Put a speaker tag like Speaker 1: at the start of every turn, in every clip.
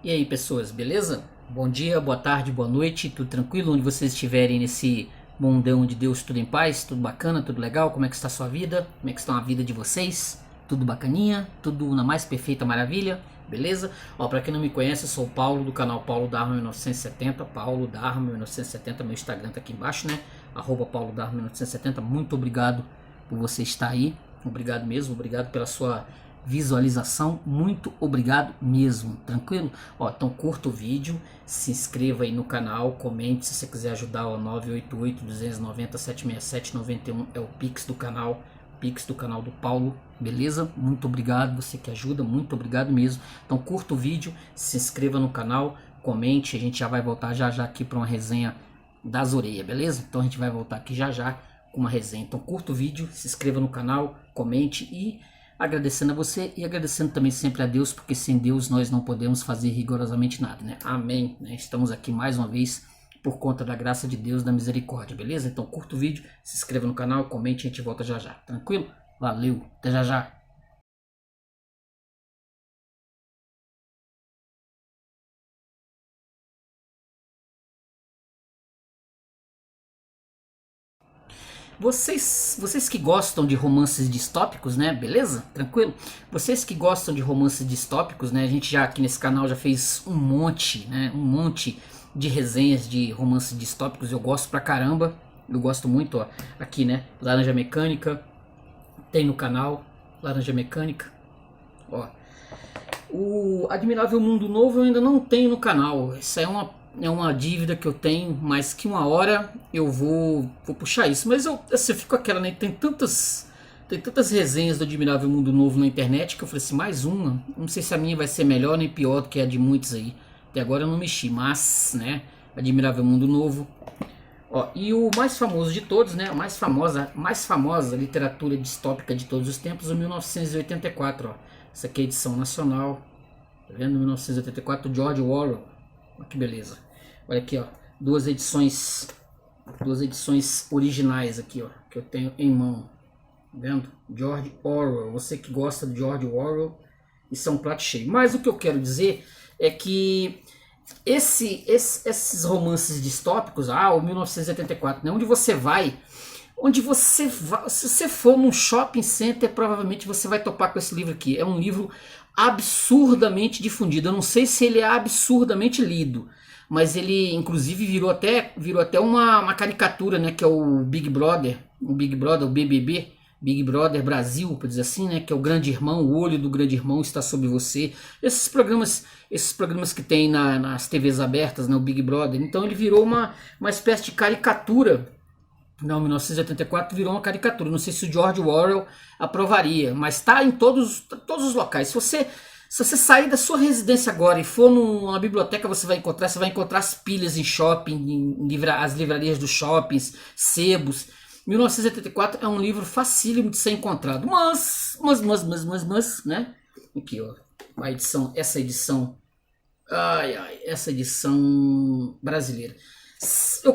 Speaker 1: E aí, pessoas, beleza? Bom dia, boa tarde, boa noite, tudo tranquilo? Onde vocês estiverem nesse mundão de Deus, tudo em paz, tudo bacana, tudo legal? Como é que está a sua vida? Como é que está a vida de vocês? Tudo bacaninha? Tudo na mais perfeita maravilha? Beleza? Ó, pra quem não me conhece, eu sou o Paulo do canal Paulo Dharma 1970, Paulo Dharma 1970, meu Instagram tá aqui embaixo, né? Paulo Dharma 1970, muito obrigado por você estar aí, obrigado mesmo, obrigado pela sua visualização, muito obrigado mesmo, tranquilo? Ó, então curta o vídeo, se inscreva aí no canal, comente se você quiser ajudar, o 988-290-767-91 é o Pix do canal do Paulo, beleza? Muito obrigado, você que ajuda, muito obrigado mesmo. Então curta o vídeo, se inscreva no canal, comente, a gente já vai voltar já aqui para uma resenha das orelhas, beleza? Então a gente vai voltar aqui já com uma resenha. Então curta o vídeo, se inscreva no canal, comente e agradecendo a você e agradecendo também sempre a Deus, porque sem Deus nós não podemos fazer rigorosamente nada, né? Amém, né? Estamos aqui mais uma vez por conta da graça de Deus, da misericórdia, beleza? Então curta o vídeo, se inscreva no canal, comente e a gente volta já, tranquilo? Valeu, até já. Vocês que gostam de romances distópicos, né? Beleza? Tranquilo? Vocês que gostam de romances distópicos, né? A gente já aqui nesse canal já fez um monte, né? Um monte de resenhas de romances distópicos. Eu gosto pra caramba. Eu gosto muito, ó. Aqui, né? Laranja Mecânica. Tem no canal. Laranja Mecânica. Ó. O Admirável Mundo Novo eu ainda não tenho no canal. Isso é uma dívida que eu tenho, mas que uma hora eu vou puxar isso. Mas eu fico aquela, né? Tem tantas resenhas do Admirável Mundo Novo na internet que eu falei assim, mais uma. Não sei se a minha vai ser melhor nem pior do que a de muitos aí. Até agora eu não mexi, mas, né? Admirável Mundo Novo. Ó, e o mais famoso de todos, né? A mais famosa literatura distópica de todos os tempos, o 1984, ó. Essa aqui é a edição nacional. Tá vendo? 1984, George Orwell. Olha que beleza. Olha aqui, ó. Duas edições originais aqui, ó, que eu tenho em mão. Tá vendo? George Orwell. Você que gosta de George Orwell, isso é um prato cheio. Mas o que eu quero dizer é que esses romances distópicos, o 1984, né, se você for num shopping center, provavelmente você vai topar com esse livro aqui. É um livro absurdamente difundido. Eu não sei se ele é absurdamente lido, mas ele inclusive virou até uma caricatura, né, que é o Big Brother, o BBB, Big Brother Brasil, para dizer assim, né, que é o grande irmão, o olho do grande irmão está sobre você. Esses programas que tem nas TVs abertas, né, o Big Brother. Então ele virou uma espécie de caricatura. Não, 1984 virou uma caricatura. Não sei se o George Orwell aprovaria, mas está em todos os locais. Se você sair da sua residência agora e for numa biblioteca, você vai encontrar as pilhas em shopping, as livrarias dos shoppings, sebos. 1984 é um livro facílimo de ser encontrado. Mas, né? Aqui, ó, essa edição brasileira.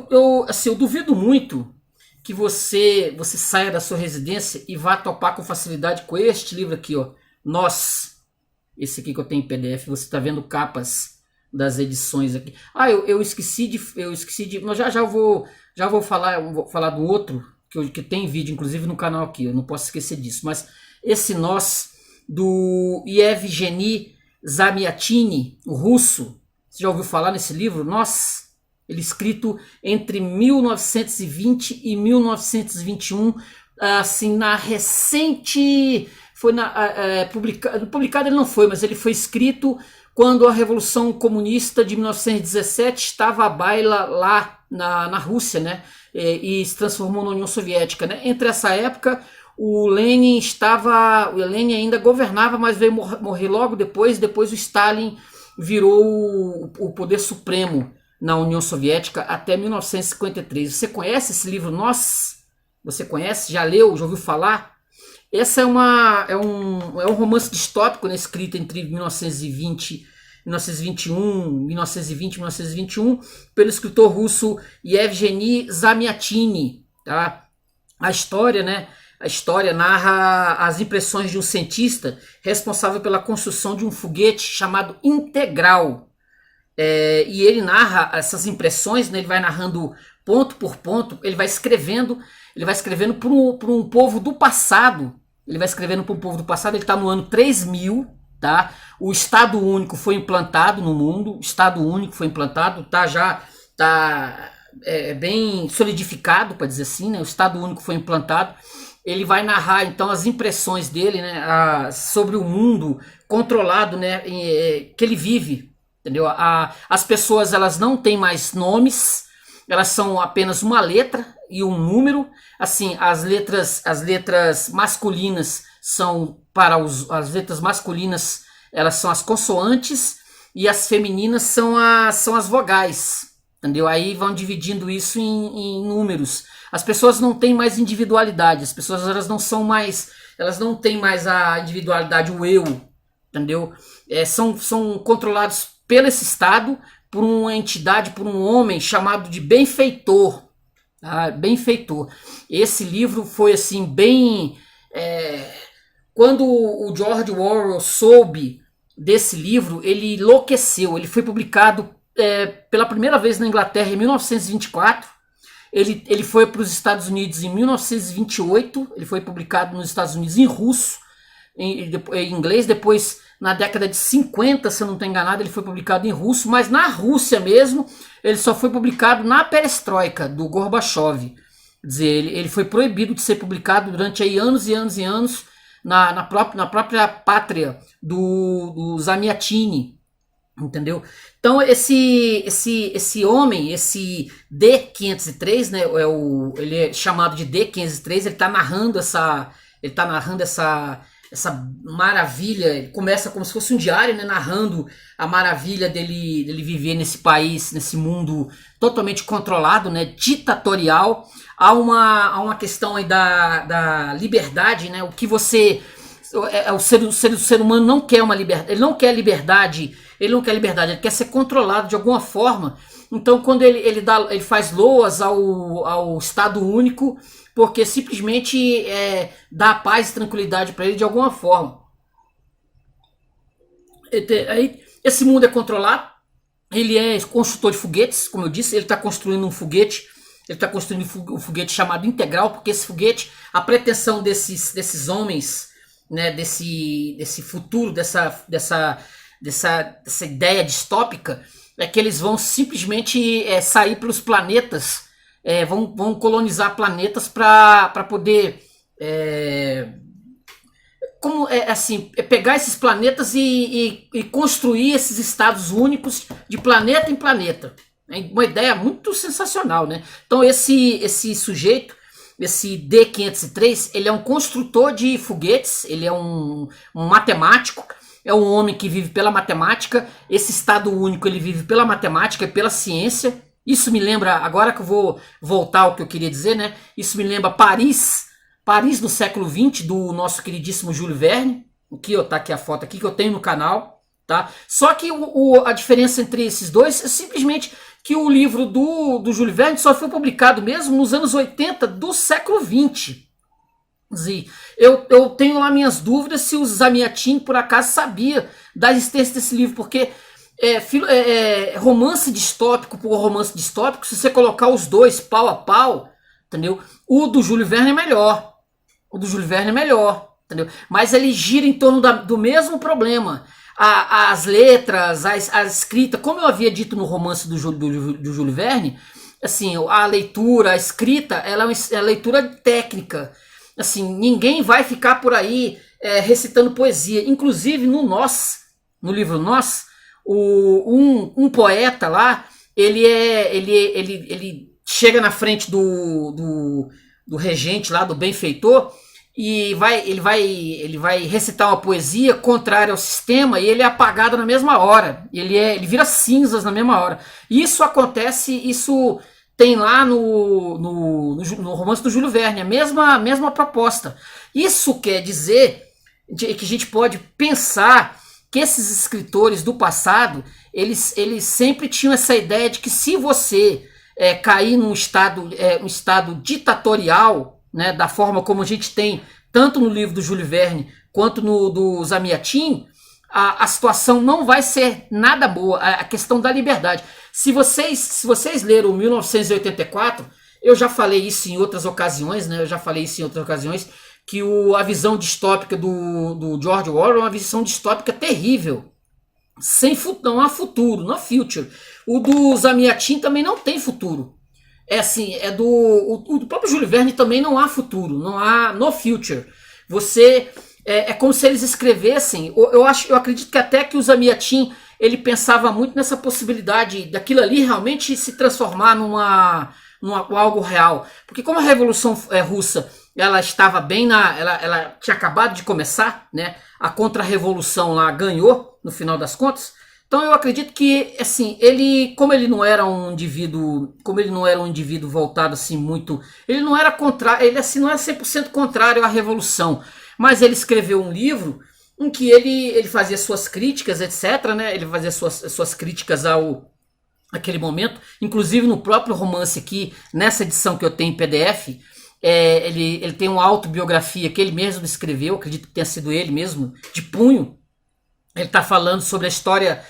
Speaker 1: Eu duvido muito que você saia da sua residência e vá topar com facilidade com este livro aqui, ó. Esse aqui que eu tenho em PDF, você está vendo capas das edições aqui. Eu esqueci de, mas já vou falar do outro que tem vídeo inclusive no canal aqui, eu não posso esquecer disso, mas esse Nós do Yevgeny Zamyatin, o russo, você já ouviu falar nesse livro? Nós, ele escrito entre 1920 e 1921, assim, na recente, publicado ele não foi, mas ele foi escrito quando a Revolução Comunista de 1917 estava à baila lá na Rússia, né, e se transformou na União Soviética, né. Entre essa época, o Lenin ainda governava, mas veio morrer logo depois o Stalin virou o poder supremo na União Soviética até 1953. Você conhece esse livro Nós? Você conhece? Já leu? Já ouviu falar? Essa é um romance distópico, né, escrito entre 1921, pelo escritor russo Yevgeny Zamyatin. Tá? A história narra as impressões de um cientista responsável pela construção de um foguete chamado Integral, e ele narra essas impressões, né, ele vai narrando ponto por ponto, ele vai escrevendo para um povo do passado, ele está no ano 3000, tá? O Estado Único foi implantado no mundo, tá? Já tá bem solidificado, para dizer assim, né? O Estado Único foi implantado. Ele vai narrar então as impressões dele, né, sobre o mundo controlado, né, que ele vive, entendeu? As pessoas, elas não têm mais nomes, elas são apenas uma letra e um número. Assim, as letras masculinas são as letras masculinas, elas são as consoantes, e as femininas são as vogais, entendeu? Aí vão dividindo isso em números. As pessoas não têm mais individualidade, as pessoas, elas não têm mais a individualidade, o eu, entendeu? São controlados pelo esse Estado, por uma entidade, por um homem chamado de benfeitor. Tá? Benfeitor. Esse livro foi assim bem... quando o George Orwell soube desse livro, ele enlouqueceu. Ele foi publicado pela primeira vez na Inglaterra em 1924. Ele foi para os Estados Unidos em 1928. Ele foi publicado nos Estados Unidos em russo, em inglês. Depois, na década de 50, se eu não estou enganado, ele foi publicado em russo. Mas na Rússia mesmo, ele só foi publicado na perestroika do Gorbachev. Quer dizer, ele foi proibido de ser publicado durante aí anos e anos e anos na própria pátria do Zamiatini, entendeu? Então esse homem, esse D503, né, ele é chamado de D503, ele está narrando essa maravilha. Ele começa como se fosse um diário, né, narrando a maravilha dele viver nesse país, nesse mundo totalmente controlado, né, ditatorial. Há uma questão aí da liberdade, né? O que você... O ser humano não quer uma liberdade, ele não quer liberdade, ele quer ser controlado de alguma forma. Então, quando ele faz loas ao Estado Único, porque simplesmente dá paz e tranquilidade para ele de alguma forma. Aí, esse mundo é controlado, ele é construtor de foguetes, como eu disse, ele está construindo um foguete. Ele está construindo um foguete chamado Integral, porque esse foguete, a pretensão desses homens, né, desse futuro, dessa ideia distópica, é que eles vão simplesmente sair pelos planetas, vão colonizar planetas para poder pegar esses planetas e construir esses estados únicos de planeta em planeta. É uma ideia muito sensacional, né? Então esse sujeito, esse D503, ele é um construtor de foguetes, ele é um matemático, é um homem que vive pela matemática. Esse Estado Único, ele vive pela matemática e pela ciência. Isso me lembra, agora que eu vou voltar ao que eu queria dizer, né? Isso me lembra Paris no século XX, do nosso queridíssimo Júlio Verne. Tá aqui a foto aqui que eu tenho no canal, tá? Só que a diferença entre esses dois é simplesmente que o livro do Júlio Verne só foi publicado mesmo nos anos 80 do século XX. Eu tenho lá minhas dúvidas se o Zamiatin, por acaso, sabia da existência desse livro, porque romance distópico por romance distópico, se você colocar os dois pau a pau, entendeu? O do Júlio Verne é melhor. Entendeu? Mas ele gira em torno do mesmo problema. As letras, a escrita, como eu havia dito no romance do Júlio Verne, assim, a leitura, a escrita, ela é leitura técnica. Assim, ninguém vai ficar por aí recitando poesia. Inclusive no livro Nós, um poeta lá, ele chega na frente do regente lá, do benfeitor, e ele vai recitar uma poesia contrária ao sistema, e ele é apagado na mesma hora. Ele vira cinzas na mesma hora. Isso tem lá no romance do Júlio Verne, a mesma proposta. Isso quer dizer que a gente pode pensar que esses escritores do passado, eles sempre tinham essa ideia de que se você cair num estado ditatorial, né, da forma como a gente tem tanto no livro do Júlio Verne quanto no do Zamiatin, a situação não vai ser nada boa, a questão da liberdade. Se vocês leram 1984, eu já falei isso em outras ocasiões, né? Que a visão distópica do George Orwell é uma visão distópica terrível. Não há futuro, não há future. O do Zamiatin também não tem futuro. É assim, o do próprio Júlio Verne também não há futuro, não há no future. É como se eles escrevessem. Eu acredito que até que o Zamiatin ele pensava muito nessa possibilidade daquilo ali realmente se transformar numa algo real. Porque como a Revolução Russa ela estava bem ela tinha acabado de começar, né? A contra-revolução lá ganhou no final das contas. Então eu acredito que assim, como ele não era um indivíduo voltado assim muito, ele não era contrário, ele assim não era 100% contrário à revolução, mas ele escreveu um livro em que ele fazia suas críticas, etc, né? Ele fazia suas críticas aquele momento, inclusive no próprio romance aqui, nessa edição que eu tenho em PDF, ele tem uma autobiografia que ele mesmo escreveu, acredito que tenha sido ele mesmo, de punho. Ele está falando sobre a história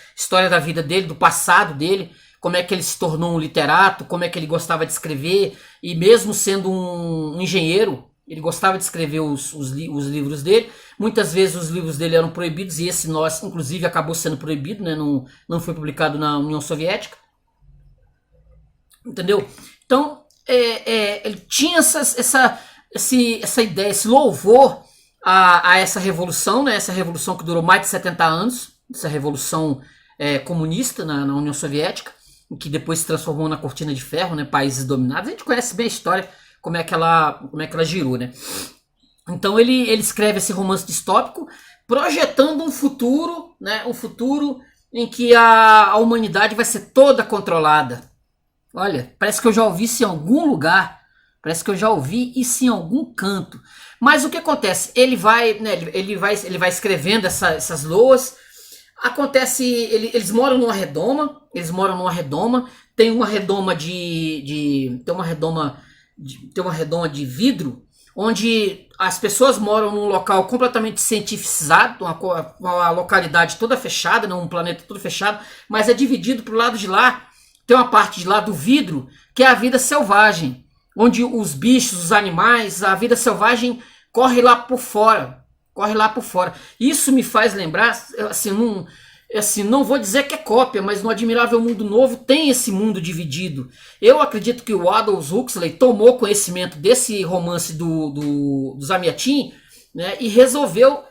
Speaker 1: da vida dele, do passado dele, como é que ele se tornou um literato, como é que ele gostava de escrever, e mesmo sendo um engenheiro, ele gostava de escrever os livros dele. Muitas vezes os livros dele eram proibidos, e esse nosso, inclusive, acabou sendo proibido, né? Não foi publicado na União Soviética. Entendeu? Então, ele tinha essa ideia, esse louvor a essa revolução, né? Essa revolução que durou mais de 70 anos, essa revolução comunista na União Soviética, que depois se transformou na Cortina de Ferro, né? Países dominados. A gente conhece bem a história, como é que ela girou, né? Então ele escreve esse romance distópico, projetando um futuro, né? Um futuro em que a humanidade vai ser toda controlada. Olha, parece que eu já ouvi isso em algum lugar. Parece que eu já ouvi isso em algum canto. Mas o que acontece? Ele vai escrevendo essas loas. Acontece, eles moram numa redoma. Tem uma redoma de vidro, onde as pessoas moram num local completamente cientificizado, uma localidade toda fechada, um planeta todo fechado, mas é dividido pro lado de lá. Tem uma parte de lá do vidro que é a vida selvagem, onde os bichos, os animais, a vida selvagem corre lá por fora. Isso me faz lembrar, não vou dizer que é cópia, mas no Admirável Mundo Novo tem esse mundo dividido. Eu acredito que o Aldous Huxley tomou conhecimento desse romance do Zamiatin, né, e resolveu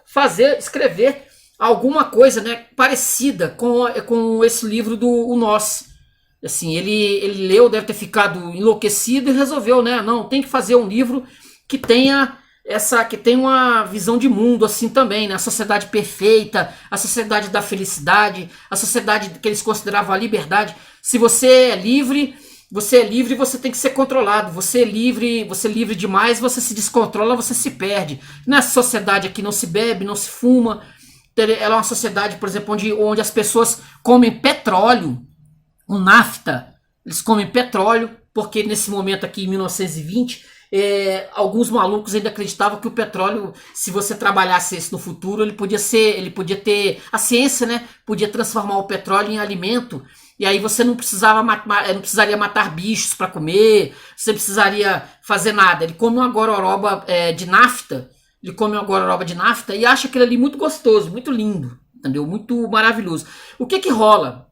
Speaker 1: escrever alguma coisa, né, parecida com esse livro do Nós. Assim, ele leu, deve ter ficado enlouquecido e resolveu, né? Não, tem que fazer um livro que tenha uma visão de mundo assim também, né? A sociedade perfeita, a sociedade da felicidade, a sociedade que eles consideravam a liberdade. Se você é livre, você tem que ser controlado. Você é livre demais, você se descontrola, você se perde. Nessa sociedade aqui não se bebe, não se fuma. Ela é uma sociedade, por exemplo, onde as pessoas comem petróleo. O nafta, eles comem petróleo, porque nesse momento aqui, em 1920, alguns malucos ainda acreditavam que o petróleo, se você trabalhasse isso no futuro, ele podia ter, a ciência, né, podia transformar o petróleo em alimento, e aí você não precisaria matar bichos para comer, você precisaria fazer nada. Ele come uma gororoba de nafta, e acha aquilo ali muito gostoso, muito lindo, entendeu? Muito maravilhoso. O que rola?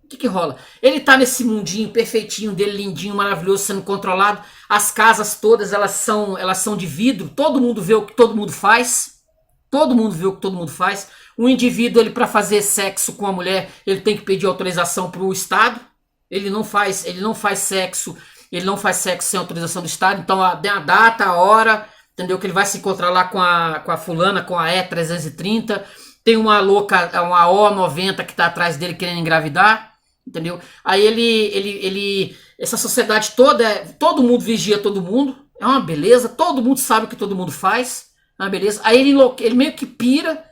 Speaker 1: Ele tá nesse mundinho perfeitinho dele, lindinho, maravilhoso, sendo controlado. As casas todas, elas são de vidro. Todo mundo vê o que todo mundo faz. O indivíduo, ele para fazer sexo com a mulher, ele tem que pedir autorização pro Estado. Ele não faz sexo sem autorização do Estado. Então, tem a data, a hora, entendeu? Que ele vai se encontrar lá com a fulana, com a E330. Tem uma louca, uma O90 que tá atrás dele querendo engravidar, entendeu? Aí essa sociedade toda, todo mundo vigia todo mundo, é uma beleza, todo mundo sabe o que todo mundo faz, é uma beleza. Aí ele meio que pira,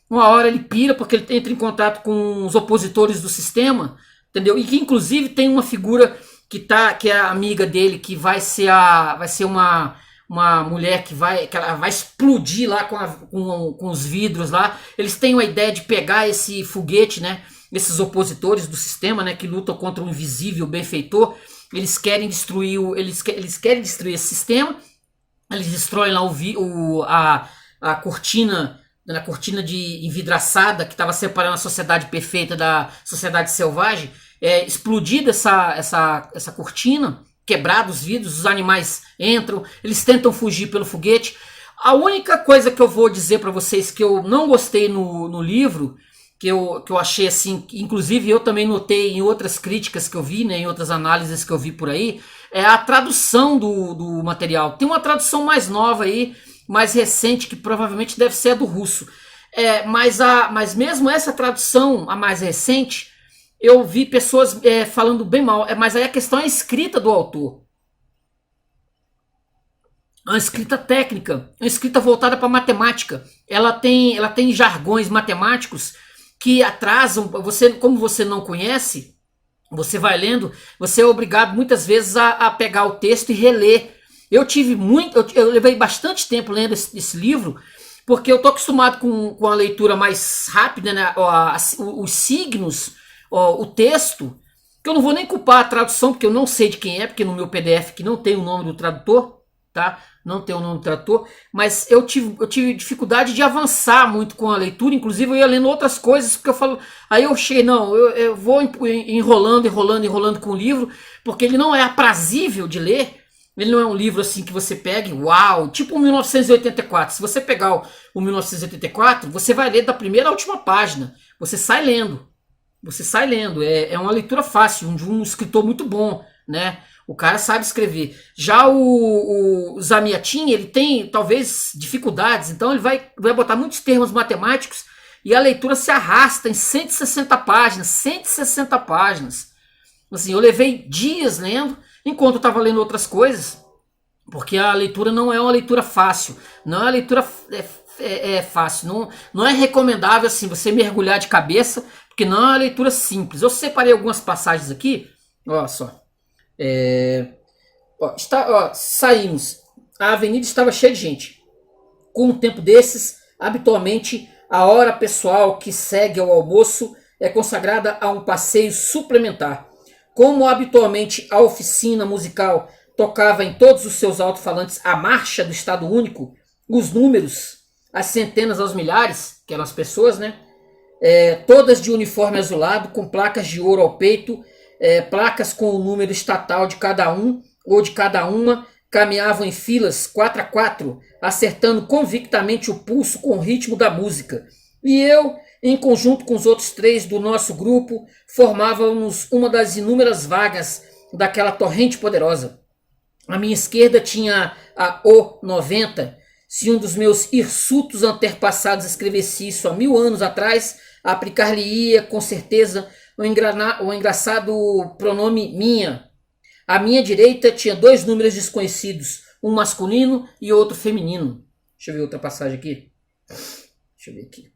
Speaker 1: uma hora ele pira porque ele entra em contato com os opositores do sistema, entendeu? E que inclusive tem uma figura que é a amiga dele, que vai ser uma uma mulher que ela vai explodir lá com os vidros lá. Eles têm uma ideia de pegar esse foguete, né? Esses opositores do sistema, né? Que lutam contra o invisível benfeitor. Eles querem destruir eles querem destruir esse sistema. Eles destroem lá a cortina, na cortina de envidraçada que estava separando a sociedade perfeita da sociedade selvagem. Explodida essa cortina, quebrados os vidros, os animais entram, eles tentam fugir pelo foguete. A única coisa que eu vou dizer para vocês que eu não gostei no livro, que eu achei assim, inclusive eu também notei em outras críticas que eu vi, né, em outras análises que eu vi por aí, é a tradução do material. Tem uma tradução mais nova aí, mais recente, que provavelmente deve ser a do russo. Mas mesmo essa tradução, a mais recente, eu vi pessoas falando bem mal. Mas aí a questão é a escrita do autor. Uma escrita técnica, uma escrita voltada para matemática. Ela tem jargões matemáticos que atrasam. Como você não conhece, você vai lendo, você é obrigado muitas vezes a pegar o texto e reler. Eu levei bastante tempo lendo esse livro, porque eu tô acostumado com a leitura mais rápida, né? Os signos, o texto, que eu não vou nem culpar a tradução, porque eu não sei de quem é, porque no meu PDF que não tem o nome do tradutor, tá? Não tem o nome do tradutor, mas eu tive dificuldade de avançar muito com a leitura, inclusive eu ia lendo outras coisas, porque eu falo, aí eu cheguei, não, eu vou enrolando com o livro, porque ele não é aprazível de ler. Ele não é um livro assim que você pegue, uau, tipo o 1984. Se você pegar o 1984, você vai ler da primeira à última página. Você sai lendo. É uma leitura fácil, de um escritor muito bom, né? O cara sabe escrever. Já o Zamiatin, ele tem talvez dificuldades, então ele vai botar muitos termos matemáticos e a leitura se arrasta em 160 páginas. 160 páginas. Assim, eu levei dias lendo, enquanto eu estava lendo outras coisas, porque a leitura não é uma leitura fácil. Não é uma leitura fácil. Não é recomendável assim você mergulhar de cabeça, porque não é uma leitura simples. Eu separei algumas passagens aqui. Olha só. Saímos. A avenida estava cheia de gente. Com um tempo desses, habitualmente, a hora pessoal que segue ao almoço é consagrada a um passeio suplementar. Como habitualmente a oficina musical tocava em todos os seus alto-falantes a marcha do Estado Único, os números, as centenas aos milhares, que eram as pessoas, né? Todas de uniforme azulado, com placas de ouro ao peito, placas com o número estatal de cada um ou de cada uma, caminhavam em filas 4 a 4, acertando convictamente o pulso com o ritmo da música. E eu, em conjunto com os outros 3 do nosso grupo, formávamos uma das inúmeras vagas daquela torrente poderosa. À minha esquerda tinha a O90. Se um dos meus hirsutos antepassados escrevesse isso há 1000 anos atrás, aplicar-lhe-ia com certeza o engraçado pronome minha. À minha direita tinha 2 números desconhecidos, um masculino e outro feminino. Deixa eu ver outra passagem aqui. Deixa eu ver aqui.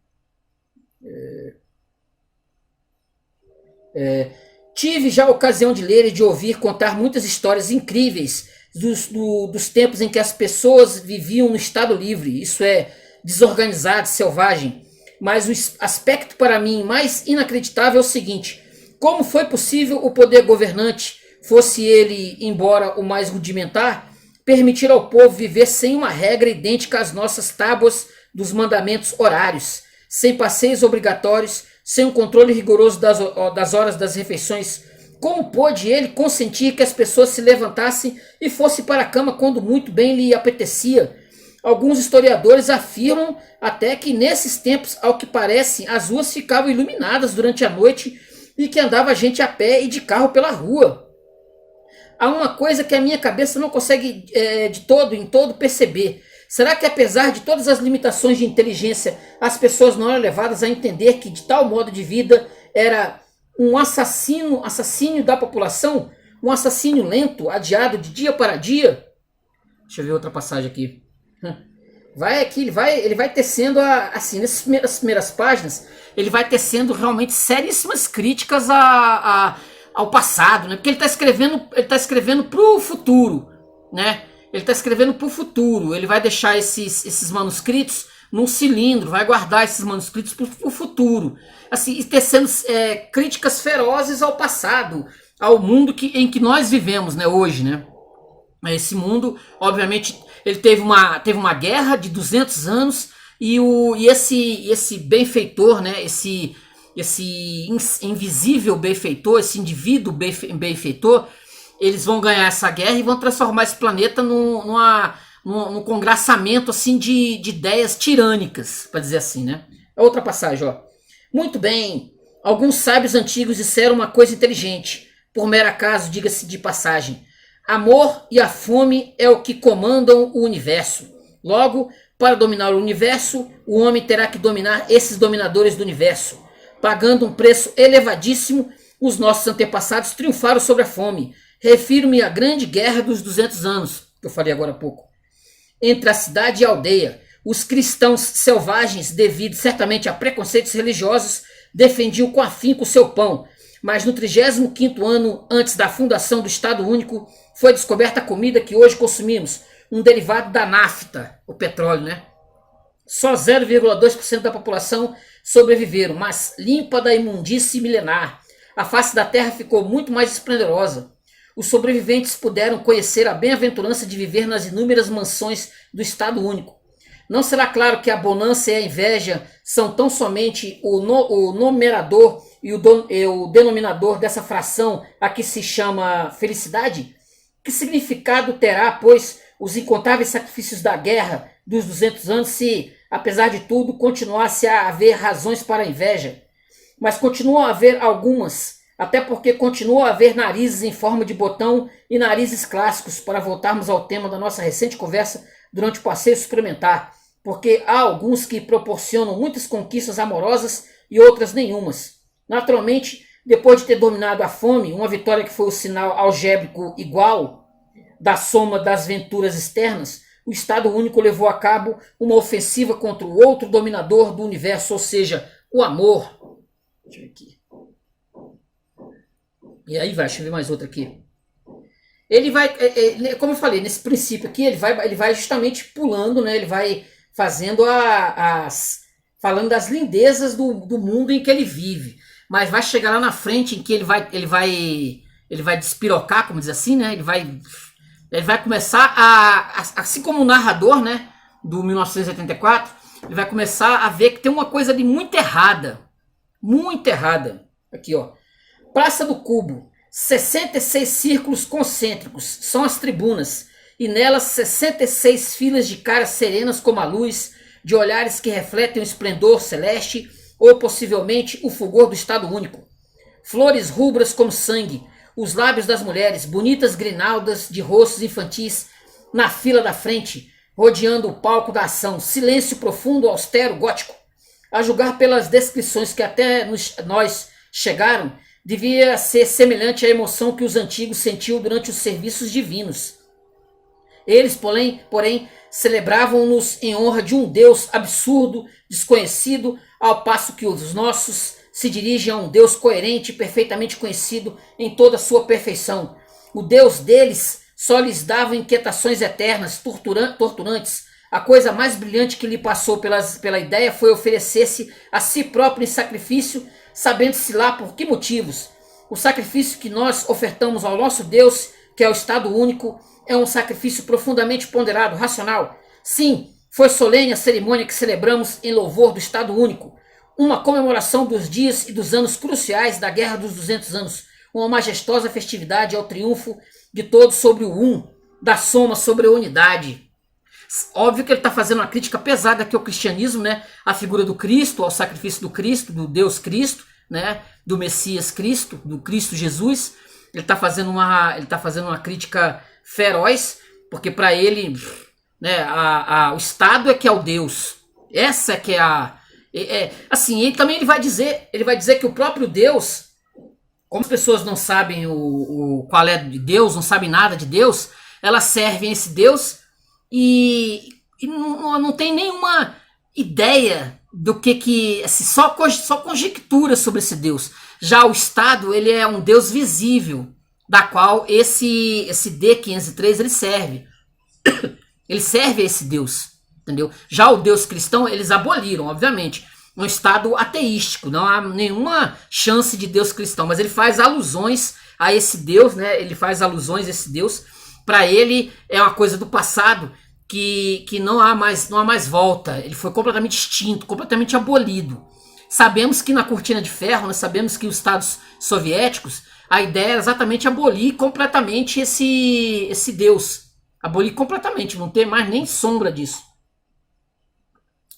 Speaker 1: Tive já a ocasião de ler e de ouvir contar muitas histórias incríveis dos tempos em que as pessoas viviam no estado livre, isso é, desorganizado, selvagem. Mas o aspecto para mim mais inacreditável é o seguinte: como foi possível o poder governante, fosse ele, embora o mais rudimentar, permitir ao povo viver sem uma regra idêntica às nossas tábuas dos mandamentos horários, sem passeios obrigatórios, sem um controle rigoroso das horas das refeições? Como pôde ele consentir que as pessoas se levantassem e fossem para a cama quando muito bem lhe apetecia? Alguns historiadores afirmam até que nesses tempos, ao que parece, as ruas ficavam iluminadas durante a noite e que andava gente a pé e de carro pela rua. Há uma coisa que a minha cabeça não consegue em todo perceber. Será que apesar de todas as limitações de inteligência, as pessoas não eram levadas a entender que de tal modo de vida era um assassínio da população? Um assassínio lento, adiado de dia para dia? Deixa eu ver outra passagem aqui. Ele vai tecendo, assim, nessas primeiras páginas, ele vai tecendo realmente seríssimas críticas ao passado, né? Porque ele está escrevendo para o futuro, né? Ele está escrevendo para o futuro. Ele vai deixar esses manuscritos num cilindro, vai guardar esses manuscritos para o futuro. Assim, e tecendo críticas ferozes ao passado, ao mundo em que nós vivemos, né, hoje, né? Esse mundo, obviamente, ele teve uma guerra de 200 anos e esse benfeitor, né, esse invisível benfeitor, esse indivíduo benfeitor, eles vão ganhar essa guerra e vão transformar esse planeta num congraçamento assim de ideias tirânicas, para dizer assim, né? Outra passagem, ó. Muito bem, alguns sábios antigos disseram uma coisa inteligente, por mero acaso, diga-se de passagem. Amor e a fome é o que comandam o universo. Logo, para dominar o universo, o homem terá que dominar esses dominadores do universo. Pagando um preço elevadíssimo, os nossos antepassados triunfaram sobre a fome. Refiro-me à grande guerra dos 200 anos, que eu falei agora há pouco. Entre a cidade e a aldeia, os cristãos selvagens, devido certamente a preconceitos religiosos, defendiam com afinco o seu pão. Mas no 35º ano antes da fundação do Estado Único, foi descoberta a comida que hoje consumimos, um derivado da nafta, o petróleo, né? Só 0,2% da população sobreviveram, mas limpa da imundície milenar. A face da terra ficou muito mais esplendorosa. Os sobreviventes puderam conhecer a bem-aventurança de viver nas inúmeras mansões do Estado Único. Não será claro que a bonança e a inveja são tão somente o numerador e o denominador dessa fração a que se chama felicidade? Que significado terá, pois, os incontáveis sacrifícios da guerra dos 200 anos se, apesar de tudo, continuasse a haver razões para a inveja? Mas continuam a haver algumas, até porque continuam a haver narizes em forma de botão e narizes clássicos, para voltarmos ao tema da nossa recente conversa durante o passeio suplementar, porque há alguns que proporcionam muitas conquistas amorosas e outras nenhumas. Naturalmente, depois de ter dominado a fome, uma vitória que foi o sinal algébrico igual da soma das venturas externas, o Estado Único levou a cabo uma ofensiva contra o outro dominador do universo, ou seja, o amor. Deixa eu ver aqui. E aí deixa eu ver mais outra aqui. Ele vai, como eu falei, nesse princípio aqui, ele vai justamente pulando, né? Ele vai fazendo falando das lindezas do mundo em que ele vive. Mas vai chegar lá na frente em que ele vai despirocar, como diz assim, né? Ele vai começar assim como o narrador, né, do 1984, ele vai começar a ver que tem uma coisa de muito errada. Muito errada. Aqui, ó. Praça do Cubo. 66 círculos concêntricos são as tribunas, e nelas 66 filas de caras serenas como a luz, de olhares que refletem o esplendor celeste ou possivelmente o fulgor do Estado Único. Flores rubras como sangue, os lábios das mulheres, bonitas grinaldas de rostos infantis na fila da frente, rodeando o palco da ação, silêncio profundo, austero, gótico. A julgar pelas descrições que até nós chegaram, devia ser semelhante à emoção que os antigos sentiam durante os serviços divinos. Eles, porém, celebravam-nos em honra de um Deus absurdo, desconhecido, ao passo que os nossos se dirigem a um Deus coerente e perfeitamente conhecido em toda a sua perfeição. O Deus deles só lhes dava inquietações eternas, torturantes. A coisa mais brilhante que lhe passou pela ideia foi oferecer-se a si próprio em sacrifício, sabendo-se lá por que motivos. O sacrifício que nós ofertamos ao nosso Deus, que é o Estado Único, é um sacrifício profundamente ponderado, racional. Sim, foi solene a cerimônia que celebramos em louvor do Estado Único, uma comemoração dos dias e dos anos cruciais da Guerra dos 200 anos, uma majestosa festividade ao triunfo de todos sobre o um, da soma sobre a unidade. Óbvio que ele está fazendo uma crítica pesada aqui ao cristianismo, né? A figura do Cristo, ao sacrifício do Cristo, do Deus Cristo, né? Do Messias Cristo, do Cristo Jesus. Ele está fazendo uma crítica feroz, porque para ele, né, o Estado é que é o Deus. Essa é que é assim, ele vai dizer que o próprio Deus, como as pessoas não sabem qual é de Deus, não sabem nada de Deus, elas servem esse Deus e não tem nenhuma ideia do que assim, só conjectura sobre esse Deus. Já o Estado, ele é um Deus visível, da qual esse D503 ele serve. Ele serve a esse Deus, entendeu? Já o Deus cristão, eles aboliram, obviamente. Um estado ateístico, não há nenhuma chance de Deus cristão, mas ele faz alusões a esse Deus, né? Ele faz alusões a esse Deus. Para ele é uma coisa do passado que não há mais volta. Ele foi completamente extinto, completamente abolido. Sabemos que na cortina de ferro, nós sabemos que os estados soviéticos, a ideia era exatamente abolir completamente esse Deus. Abolir completamente, não ter mais nem sombra disso.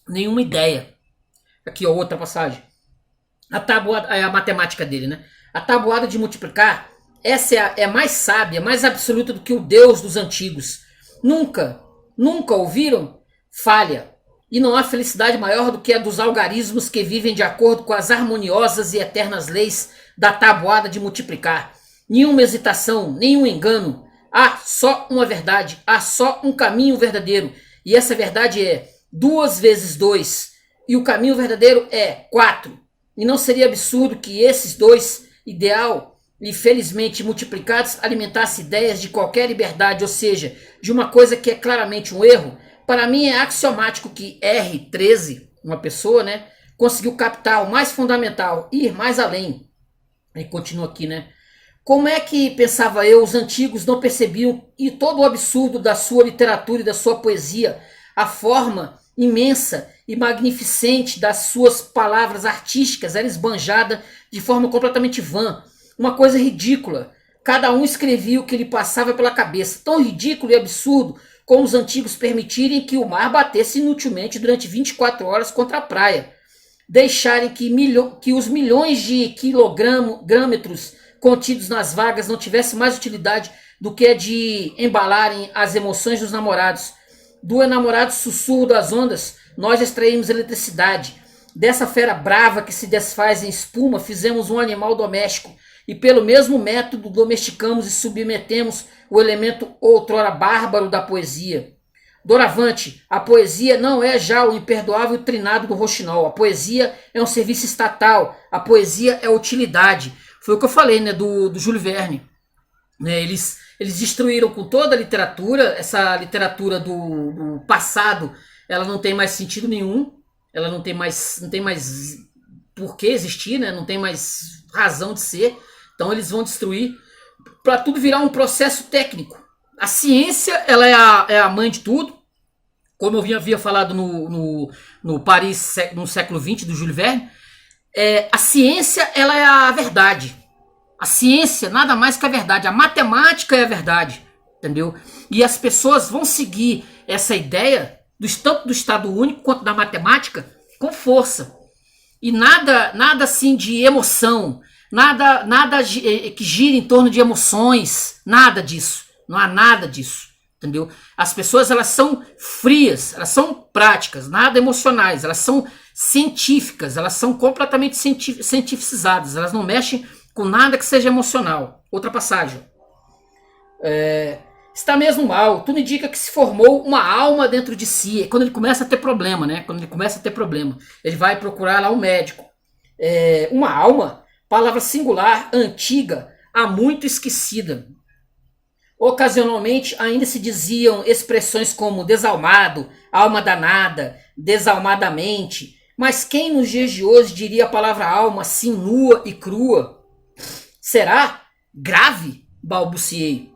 Speaker 1: Nenhuma ideia. Aqui, ó, outra passagem. A tabuada, é a matemática dele, né? A tabuada de multiplicar, essa é a mais sábia, mais absoluta do que o Deus dos antigos. Nunca ouviram? Falha. E não há felicidade maior do que a dos algarismos que vivem de acordo com as harmoniosas e eternas leis da tabuada de multiplicar. Nenhuma hesitação, nenhum engano. Há só uma verdade, há só um caminho verdadeiro. E essa verdade é 2 vezes 2. E o caminho verdadeiro é 4. E não seria absurdo que esses dois, ideal e felizmente multiplicados, alimentassem ideias de qualquer liberdade, ou seja, de uma coisa que é claramente um erro? Para mim é axiomático que R13, uma pessoa, né, conseguiu captar o mais fundamental, ir mais além. Ele continua aqui, né? Como é que, pensava eu, os antigos não percebiam e todo o absurdo da sua literatura e da sua poesia, a forma imensa e magnificente das suas palavras artísticas era esbanjada de forma completamente vã, uma coisa ridícula. Cada um escrevia o que lhe passava pela cabeça, tão ridículo e absurdo como os antigos permitirem que o mar batesse inutilmente durante 24 horas contra a praia, deixarem que os milhões de quilogrâmetros contidos nas vagas não tivessem mais utilidade do que a de embalarem as emoções dos namorados. Do enamorado sussurro das ondas, nós extraímos eletricidade. Dessa fera brava que se desfaz em espuma, fizemos um animal doméstico, e pelo mesmo método domesticamos e submetemos o elemento outrora bárbaro da poesia. Doravante, a poesia não é já o imperdoável trinado do Rochinol. A poesia é um serviço estatal, a poesia é utilidade. Foi o que eu falei, né, do Júlio Verne. Né, eles destruíram com toda a literatura, essa literatura do passado, ela não tem mais sentido nenhum, ela não tem mais por que existir, né, não tem mais razão de ser, então eles vão destruir para tudo virar um processo técnico. A ciência, ela é a mãe de tudo, como eu havia falado no Paris no século XX do Júlio Verne. A ciência, ela é a verdade. A ciência nada mais que a verdade. A matemática é a verdade, entendeu? E as pessoas vão seguir essa ideia tanto do Estado único quanto da matemática com força. E nada assim de emoção, nada que gira em torno de emoções, nada disso. Não há nada disso, entendeu? As pessoas, elas são frias, elas são práticas, nada emocionais, elas são científicas, elas são completamente cientificizadas, elas não mexem com nada que seja emocional. Outra passagem. Está mesmo mal, tudo indica que se formou uma alma dentro de si. Quando ele começa a ter problema, né? Quando ele começa a ter problema, ele vai procurar lá um médico. Uma alma, palavra singular, antiga, há muito esquecida. Ocasionalmente ainda se diziam expressões como desalmado, alma danada, desalmadamente. Mas quem nos dias de hoje diria a palavra alma assim nua e crua? Será? Grave? Balbuciei.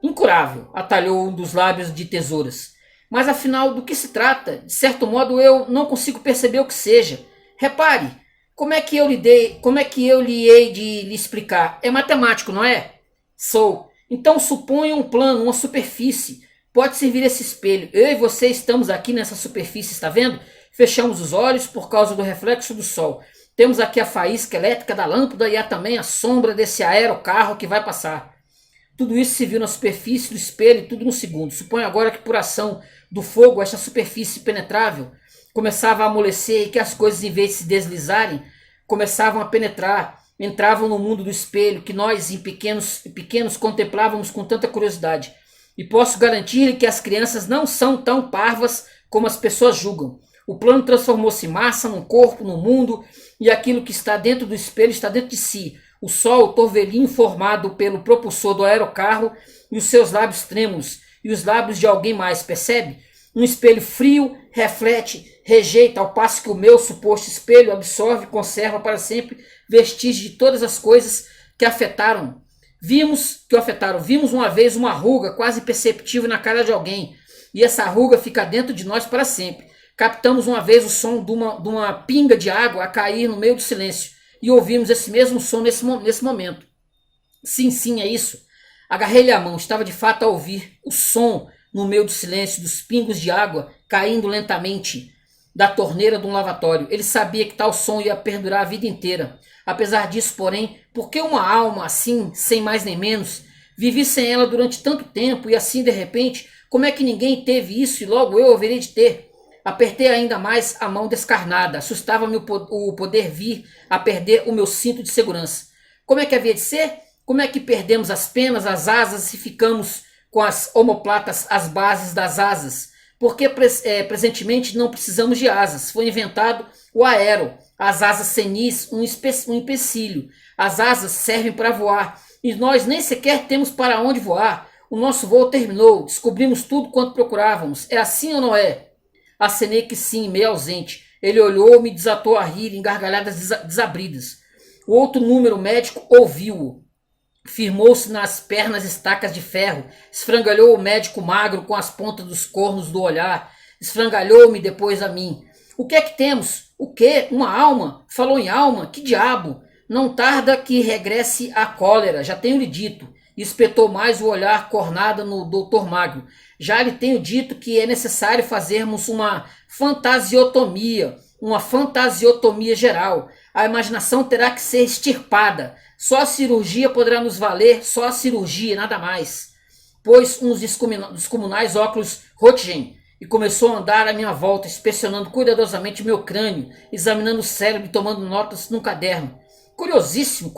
Speaker 1: Incurável, atalhou um dos lábios de tesouras. Mas afinal, do que se trata? De certo modo eu não consigo perceber o que seja. Repare, como é que eu lhe hei de lhe explicar? É matemático, não é? Sou. Então suponha um plano, uma superfície. Pode servir esse espelho. Eu e você estamos aqui nessa superfície, está vendo? Fechamos os olhos por causa do reflexo do sol. Temos aqui a faísca elétrica da lâmpada e há também a sombra desse aerocarro que vai passar. Tudo isso se viu na superfície do espelho e tudo no segundo. Suponho agora que por ação do fogo, esta superfície penetrável começava a amolecer e que as coisas, em vez de se deslizarem, começavam a penetrar. Entravam no mundo do espelho que nós, em pequenos, contemplávamos com tanta curiosidade. E posso garantir-lhe que as crianças não são tão parvas como as pessoas julgam. O plano transformou-se em massa, num corpo, num mundo, e aquilo que está dentro do espelho está dentro de si. O sol, o torvelinho formado pelo propulsor do aerocarro e os seus lábios trêmulos, e os lábios de alguém mais, percebe? Um espelho frio reflete, rejeita, ao passo que o meu suposto espelho absorve e conserva para sempre vestígios de todas as coisas que afetaram. Vimos uma vez uma ruga quase perceptível na cara de alguém, e essa ruga fica dentro de nós para sempre. Captamos uma vez o som de uma pinga de água a cair no meio do silêncio, e ouvimos esse mesmo som nesse momento. Sim, é isso. Agarrei-lhe a mão, estava de fato a ouvir o som no meio do silêncio dos pingos de água caindo lentamente da torneira de um lavatório. Ele sabia que tal som ia perdurar a vida inteira. Apesar disso, porém, por que uma alma assim, sem mais nem menos, vivi sem ela durante tanto tempo e assim de repente, como é que ninguém teve isso e logo eu haverei de ter? Apertei ainda mais a mão descarnada. Assustava-me o poder vir a perder o meu cinto de segurança. Como é que havia de ser? Como é que perdemos as penas, as asas e ficamos com as omoplatas, as bases das asas? Porque presentemente não precisamos de asas. Foi inventado o aero. As asas senis, um empecilho. As asas servem para voar. E nós nem sequer temos para onde voar. O nosso voo terminou. Descobrimos tudo quanto procurávamos. É assim ou não é? Acenei que sim, meio ausente. Ele olhou-me e desatou a rir em gargalhadas desabridas. O outro número médico ouviu-o. Firmou-se nas pernas estacas de ferro, esfrangalhou o médico magro com as pontas dos cornos do olhar, esfrangalhou-me depois a mim. O que é que temos? O quê? Uma alma? Falou em alma? Que diabo? Não tarda que regresse a cólera, já tenho-lhe dito. E espetou mais o olhar cornado no doutor Magro. Já lhe tenho dito que é necessário fazermos uma fantasiotomia geral. A imaginação terá que ser extirpada. Só a cirurgia poderá nos valer, só a cirurgia, nada mais. Pôs uns descomunais óculos Roentgen e começou a andar à minha volta, inspecionando cuidadosamente meu crânio, examinando o cérebro e tomando notas num caderno. Curiosíssimo,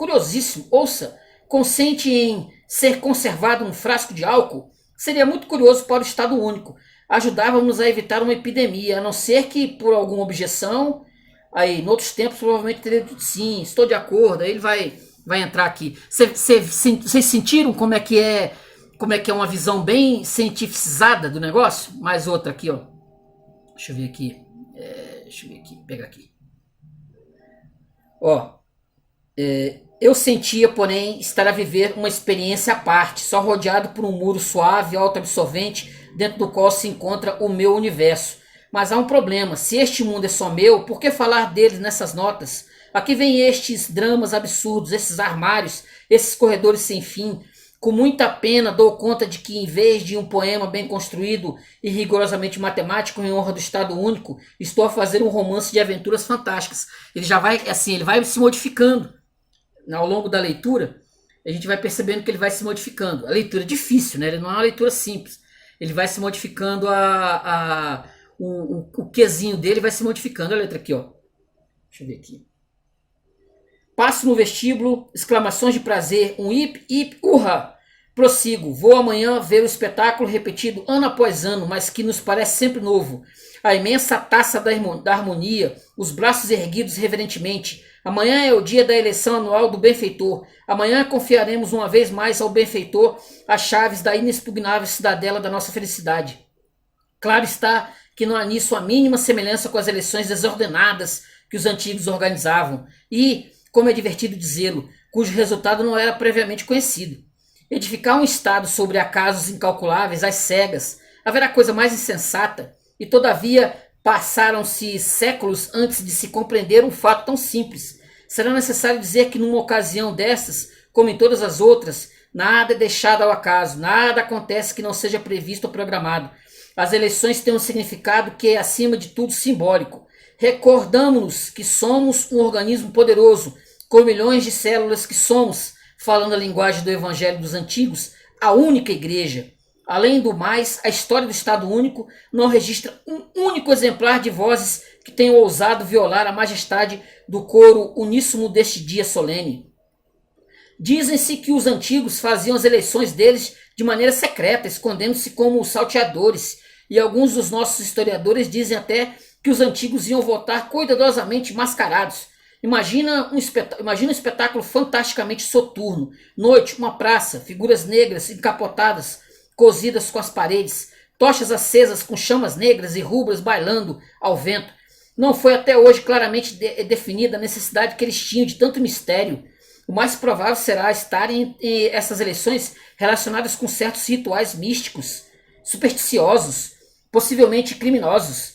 Speaker 1: ouça, consente em ser conservado num frasco de álcool? Seria muito curioso para o Estado Único. Ajudávamos a evitar uma epidemia, a não ser que por alguma objeção, aí, em outros tempos, provavelmente teria dito sim, estou de acordo, aí ele vai entrar aqui. Vocês sentiram como é que é uma visão bem cientificizada do negócio? Mais outra aqui, ó. Deixa eu ver aqui, pega aqui. Ó, eu sentia, porém, estar a viver uma experiência à parte, só rodeado por um muro suave, autoabsorvente, dentro do qual se encontra o meu universo. Mas há um problema, se este mundo é só meu, por que falar deles nessas notas? Aqui vem estes dramas absurdos, esses armários, esses corredores sem fim. Com muita pena dou conta de que, em vez de um poema bem construído e rigorosamente matemático em honra do Estado Único, estou a fazer um romance de aventuras fantásticas. Ele já vai, assim, ele vai se modificando. Ao longo da leitura, a gente vai percebendo que ele vai se modificando. A leitura é difícil, né? Ele não é uma leitura simples. Ele vai se modificando, o quezinho dele vai se modificando. Olha a letra aqui, ó. Deixa eu ver aqui. Passo no vestíbulo, exclamações de prazer, um hip, hip, urra. Prossigo, vou amanhã ver o espetáculo repetido ano após ano, mas que nos parece sempre novo. A imensa taça da harmonia, os braços erguidos reverentemente. Amanhã é o dia da eleição anual do benfeitor. Amanhã confiaremos uma vez mais ao benfeitor as chaves da inexpugnável cidadela da nossa felicidade. Claro está que não há nisso a mínima semelhança com as eleições desordenadas que os antigos organizavam e, como é divertido dizê-lo, cujo resultado não era previamente conhecido. Edificar um Estado sobre acasos incalculáveis, às cegas, haverá coisa mais insensata, e todavia passaram-se séculos antes de se compreender um fato tão simples. Será necessário dizer que numa ocasião dessas, como em todas as outras, nada é deixado ao acaso, nada acontece que não seja previsto ou programado. As eleições têm um significado que é, acima de tudo, simbólico. Recordamos-nos que somos um organismo poderoso, com milhões de células que somos, falando a linguagem do Evangelho dos Antigos, a única igreja. Além do mais, a história do Estado Único não registra um único exemplar de vozes que tenham ousado violar a majestade do coro uníssono deste dia solene. Dizem-se que os antigos faziam as eleições deles de maneira secreta, escondendo-se como salteadores, e alguns dos nossos historiadores dizem até que os antigos iam votar cuidadosamente mascarados. Imagina um espetáculo fantasticamente soturno. Noite, uma praça, figuras negras encapotadas, cosidas com as paredes, tochas acesas com chamas negras e rubras bailando ao vento. Não foi até hoje claramente definida a necessidade que eles tinham de tanto mistério. O mais provável será estarem essas eleições relacionadas com certos rituais místicos, supersticiosos, possivelmente criminosos.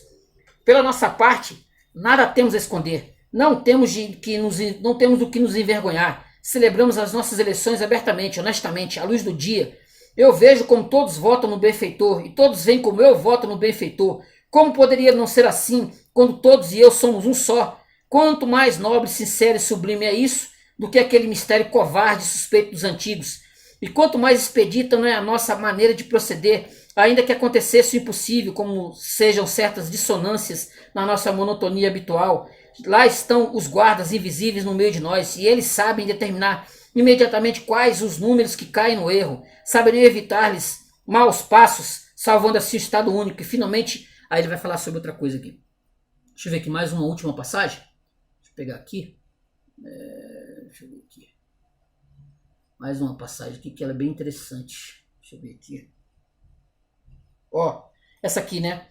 Speaker 1: Pela nossa parte, nada temos a esconder. Não temos do que nos envergonhar. Celebramos as nossas eleições abertamente, honestamente, à luz do dia. Eu vejo como todos votam no benfeitor, e todos veem como eu voto no benfeitor. Como poderia não ser assim, quando todos e eu somos um só? Quanto mais nobre, sincero e sublime é isso, do que aquele mistério covarde e suspeito dos antigos. E quanto mais expedita não é a nossa maneira de proceder, ainda que acontecesse o impossível, como sejam certas dissonâncias na nossa monotonia habitual. Lá estão os guardas invisíveis no meio de nós, e eles sabem determinar imediatamente quais os números que caem no erro, saberiam evitar-lhes maus passos, salvando assim o estado único. E finalmente, aí ele vai falar sobre outra coisa aqui. Deixa eu ver aqui mais uma última passagem. Deixa eu pegar aqui. Deixa eu ver aqui. Mais uma passagem aqui que ela é bem interessante. Deixa eu ver aqui. Ó, essa aqui, né?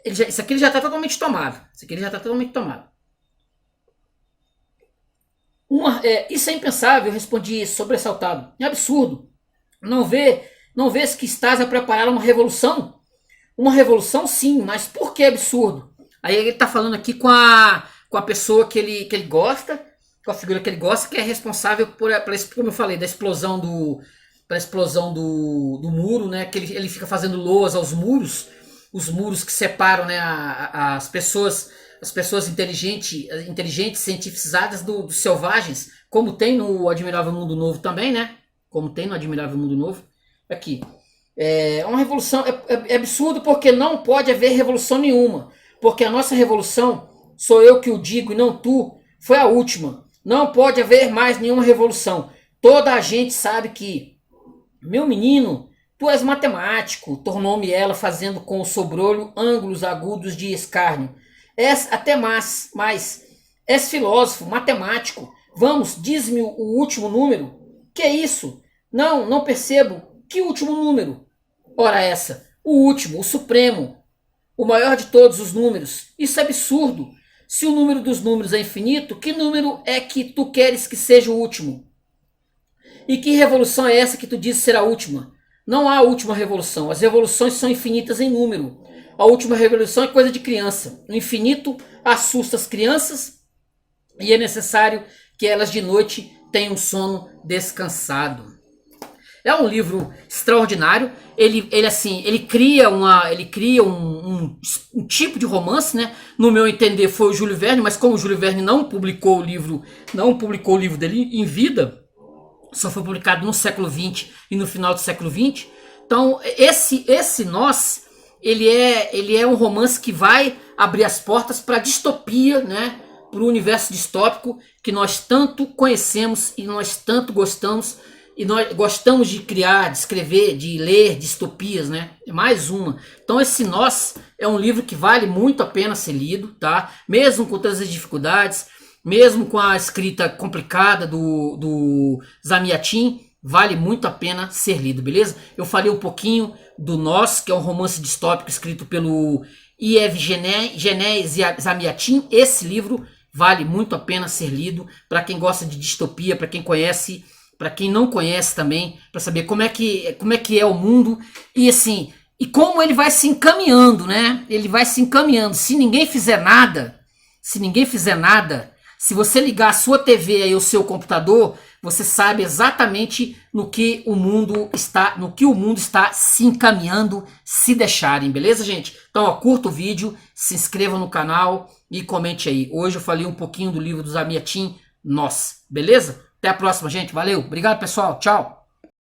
Speaker 1: Isso aqui ele já está totalmente tomado. Isso é impensável, eu respondi sobressaltado. É absurdo. Não vês que estás a preparar uma revolução? Uma revolução, sim, mas por que absurdo? Aí ele está falando aqui com a pessoa que ele gosta, com a figura que ele gosta, que é responsável por como eu falei, da explosão do muro, né? Que ele fica fazendo loas aos muros, os muros que separam, né, as pessoas inteligentes, cientificadas dos selvagens, como tem no Admirável Mundo Novo também, né? Como tem no Admirável Mundo Novo. Aqui. É uma revolução, é absurdo porque não pode haver revolução nenhuma. Porque a nossa revolução, sou eu que o digo e não tu, foi a última. Não pode haver mais nenhuma revolução. Toda a gente sabe que, meu menino, tu és matemático, tornou-me ela, fazendo com o sobrolho ângulos agudos de escárnio. És até mais, és filósofo, matemático. Vamos, diz-me o último número. Que é isso? Não percebo. Que último número? Ora essa, o último, o supremo, o maior de todos os números. Isso é absurdo. Se o número dos números é infinito, que número é que tu queres que seja o último? E que revolução é essa que tu dizes ser a última? Não há última revolução. As revoluções são infinitas em número. A última revolução é coisa de criança. O infinito assusta as crianças e é necessário que elas de noite tenham sono descansado. É um livro extraordinário. Ele cria um tipo de romance, né? No meu entender foi o Júlio Verne, mas como o Júlio Verne não publicou o livro dele em vida, só foi publicado no século XX e no final do século XX. Então esse Nós, ele é um romance que vai abrir as portas para a distopia, né? Para o universo distópico que nós tanto conhecemos e nós tanto gostamos. E nós gostamos de criar, de escrever, de ler distopias, né? É mais uma. Então esse Nós é um livro que vale muito a pena ser lido, tá? Mesmo com todas as dificuldades, mesmo com a escrita complicada do Zamiatin, vale muito a pena ser lido, beleza? Eu falei um pouquinho do Nós, que é um romance distópico escrito pelo Yevgeny Zamiatin. Esse livro vale muito a pena ser lido para quem gosta de distopia, para quem conhece... Para quem não conhece também, para saber como é que é o mundo e assim, e como ele vai se encaminhando, né? Ele vai se encaminhando. Se ninguém fizer nada, se você ligar a sua TV e o seu computador, você sabe exatamente no que o mundo está se encaminhando, se deixarem, beleza, gente? Então, ó, curta o vídeo, se inscreva no canal e comente aí. Hoje eu falei um pouquinho do livro do Zamiatin, Nós, beleza? Até a próxima, gente. Valeu. Obrigado, pessoal. Tchau.